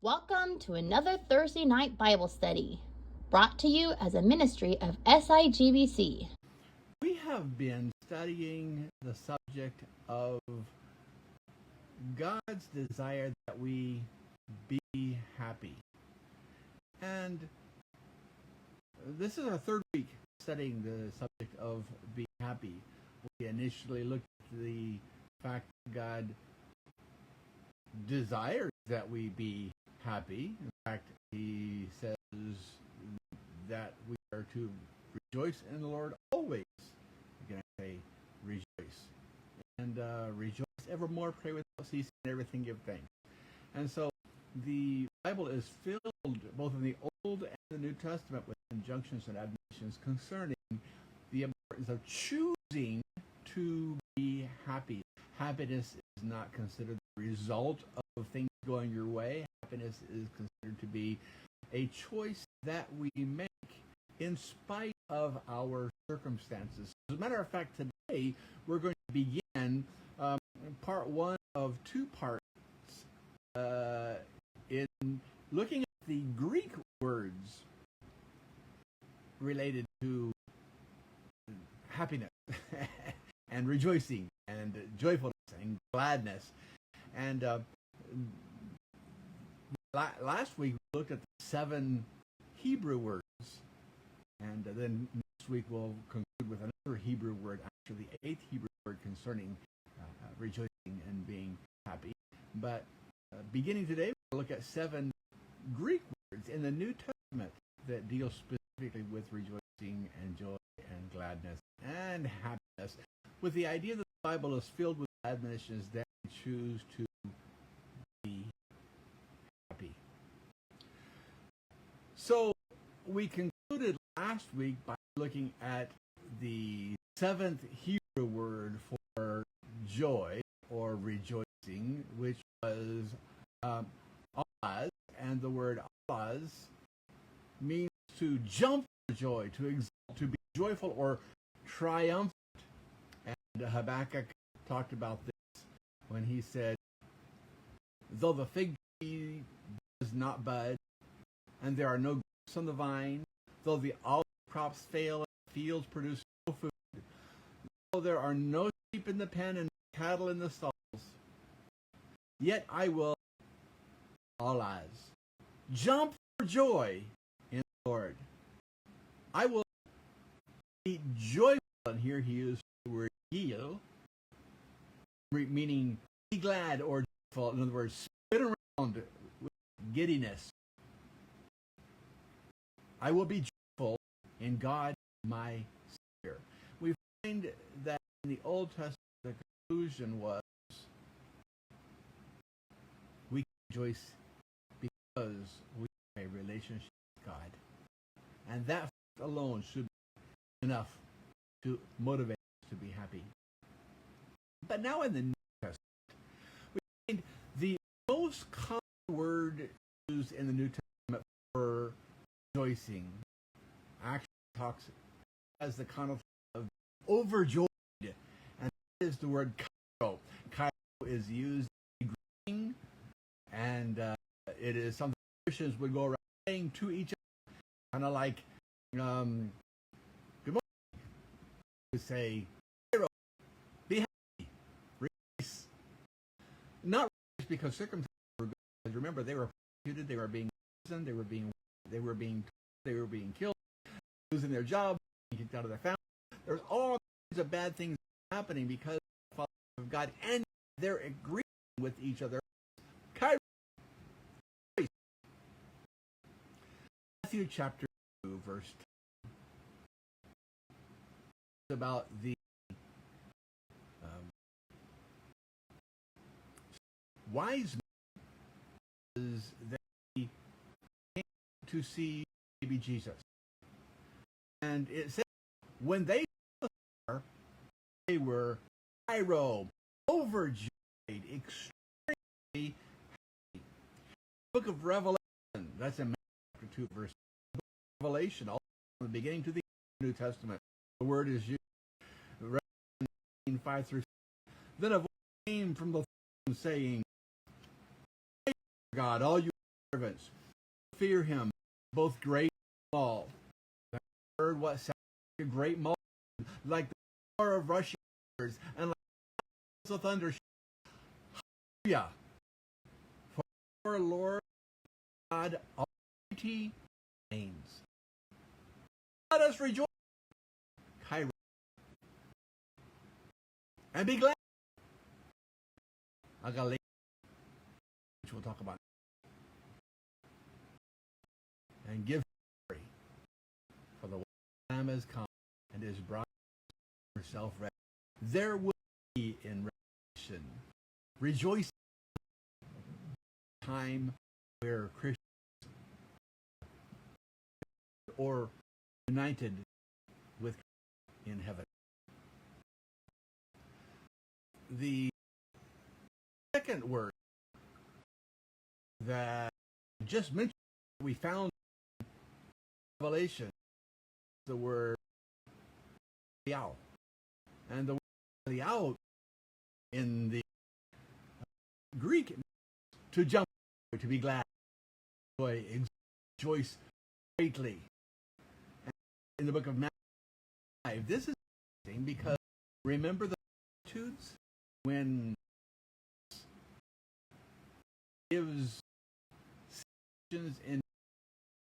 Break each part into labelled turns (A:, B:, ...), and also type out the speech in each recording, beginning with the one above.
A: Welcome to another Thursday night Bible study, brought to you as a ministry of SIGBC.
B: We have been studying the subject of God's desire that we be happy. And this is our third week studying the subject of being happy. We initially looked at the fact that God desires that we be happy. In fact, he says that we are to rejoice in the Lord always. Again, I say rejoice. And rejoice evermore, pray without ceasing, and everything give thanks. And so the Bible is filled, both in the Old and the New Testament, with injunctions and admonitions concerning the importance of choosing to be happy. Happiness is not considered the result of things going your way. Happiness is considered to be a choice that we make in spite of our circumstances. As a matter of fact, today we're going to begin part one of two parts in looking at the Greek words related to happiness and rejoicing and joyfulness and gladness. And last week we looked at the 7 Hebrew words, and then next week we'll conclude with another Hebrew word, actually the 8th Hebrew word concerning rejoicing and being happy. But beginning today, we'll look at 7 Greek words in the New Testament that deal specifically with rejoicing and joy and gladness and happiness, with the idea that the Bible is filled with admonitions that we choose to be happy. So we concluded last week by looking at the 7th Hebrew word for joy or rejoicing, which was alaz, and the word alaz means to jump for joy, to exult, to be joyful or triumphant. And Habakkuk talked about this when he said, though the fig tree does not bud, and there are no grapes on the vine, though the olive crops fail and the fields produce no food, though there are no sheep in the pen and cattle in the stalls, yet I will, alaz, jump for joy in the Lord. I will be joyful, and here he uses the word yil, meaning be glad or joyful. In other words, spin around with giddiness. I will be joyful in God my Savior. We find that in the Old Testament the conclusion was we rejoice because we have a relationship with God. And that alone should be enough to motivate us to be happy. But now in the New Testament, we find the most common word used in the New Testament for rejoicing actually talks as the connotation of overjoyed, and that is the word kairo. Kairo is used in greeting, and it is something Christians would go around saying to each other, kind of like, good morning. We say, kairo, be happy, rejoice. Not rejoice because circumstances were good. Remember, they were persecuted, they were being imprisoned, they were being killed, losing their job, being kicked out of their family. There's all kinds of bad things happening because of the followers of God, and they're agreeing with each other. Matthew chapter 2, verse 10 about the wise men is that he came to see baby Jesus. And it says, when they saw the star, they were overjoyed, extremely happy. Book of Revelation, that's in Matthew 2, verse 10. Revelation, all from the beginning to the New Testament. The word is used. Revelation 5 through 6. Then a voice came from the throne saying, praise God, all you servants. Fear him, both great and small. I heard what sounded like a great multitude, like the roar of rushing waters, and like the thunder. Hallelujah! For our Lord God Almighty reigns. Let us rejoice, Kyrie, and be glad. Agalena, which we'll talk about, and give glory, for the Lamb has come and is brought herself ready. There will be in Revelation rejoicing, time where Christians or united with in heaven. The second word that I just mentioned, we found in Revelation, the word liao. And the word liao in the Greek, to jump, to be glad, joy, rejoice greatly. And in the book of Matthew 5, this is interesting because remember the Beatitudes when gives sections in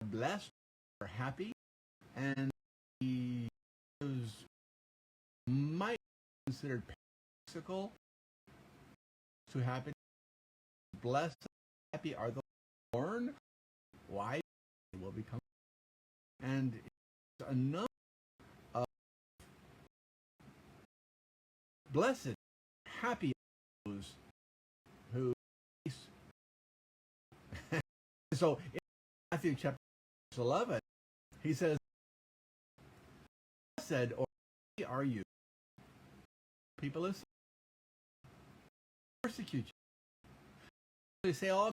B: blessed or happy, and he gives might be considered paradoxical to happen. Blessed and happy are the born. Why? They will become. And it's a number of blessed, happy those who. So in Matthew chapter 11, he says, "Blessed or happy are you, people who persecute you. They say all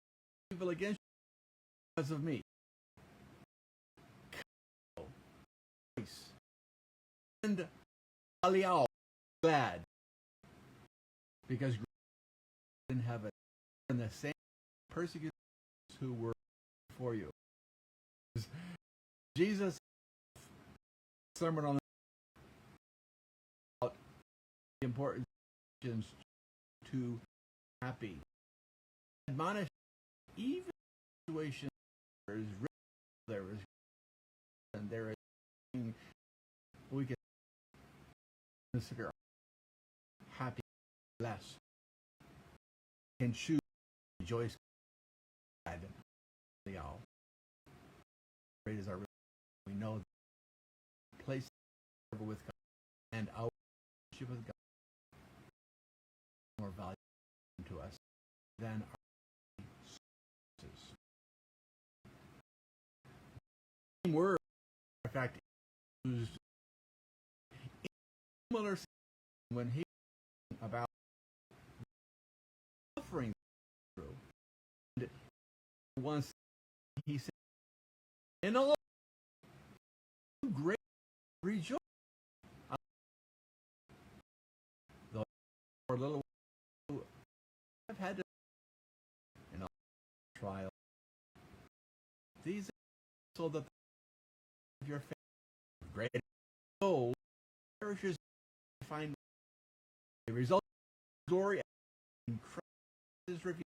B: evil against you because of me. And Aliao, glad, because in heaven and the same persecutors who were for you." Jesus' sermon on the important to happy. Admonish even situations there is and there is we can consider happy, blessed, can choose rejoice, glad, all. Great is our we know the place with God and our relationship with God more valuable to us than our sources. The same word, in fact, used in similar when he about suffering through. And once he said, "In all great rejoice." Though for a little while I've had to in a trial. These are so that your faith great soul perishes to find the result of glory and Christ is revealed.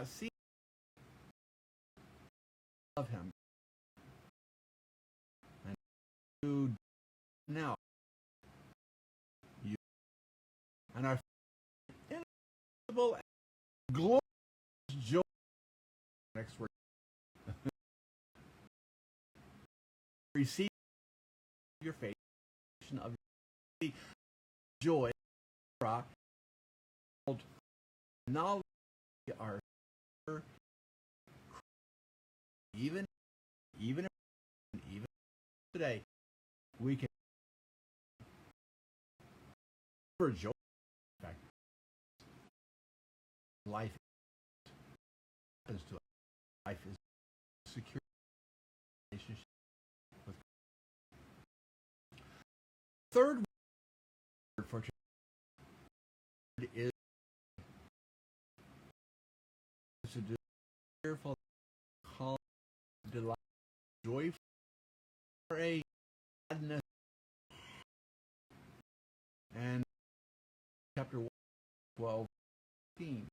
B: See of him. And you now you and our ineffable and glorious joy. Next word. Receive your faith of your joy, knowledge are even today we can rejoice. In fact, life happens to us. Life is secure relationship with God. Third word for today is to do cheerful, calm, delight, joyful, or a sadness. And chapter 1, 12, 15,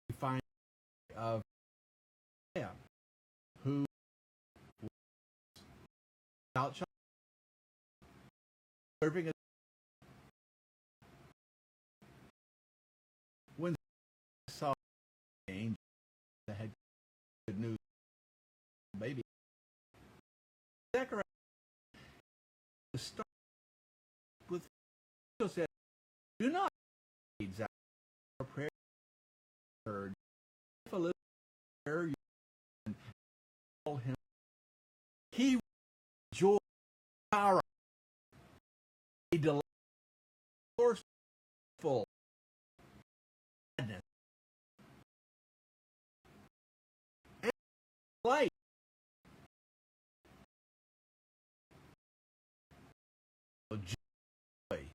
B: we find of Isaiah, who was without child, serving as when he saw the angel that had good news, baby. Zechariah start with said, "Do not read Zechariah or prayer heard. If a little prayer you can call him, he will joy power, a delightful sadness, and light." Joy.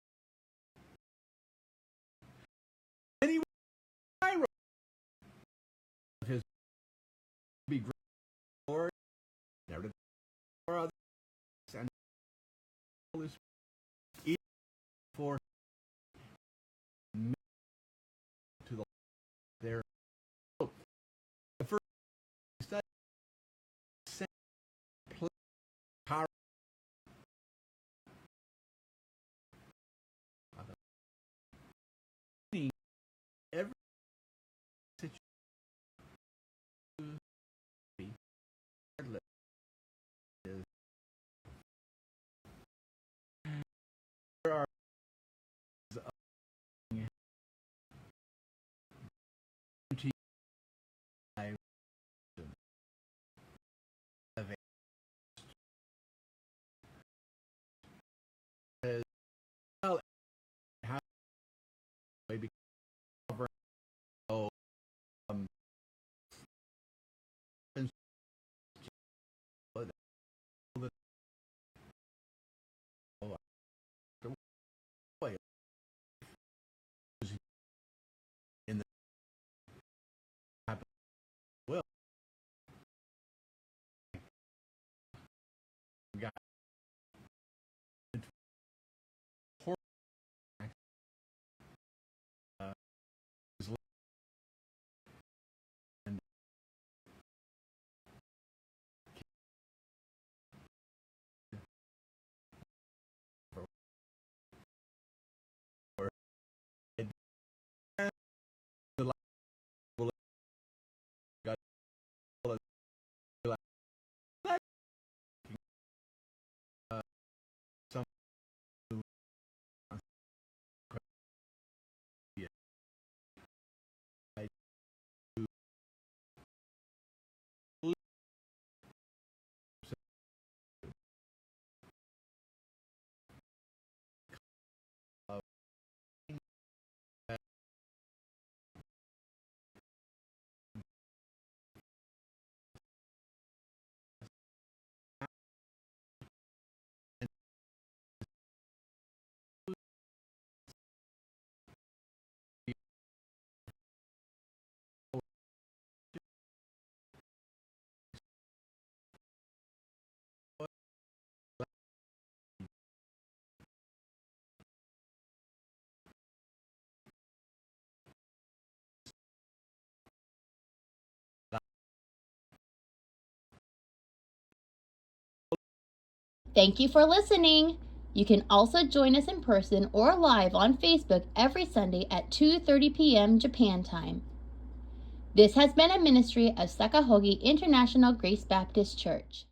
B: And he was of his be great Lord, never to for others, and Holy Spirit, even for men to the their hope. The first study, same place, power. Every situation regardless is there are unity of as well how maybe cover oh and way in the will God is and or the life will God will some who I do of
A: Thank you for listening. You can also join us in person or live on Facebook every Sunday at 2:30 p.m. Japan time. This has been a ministry of Sakahogi International Grace Baptist Church.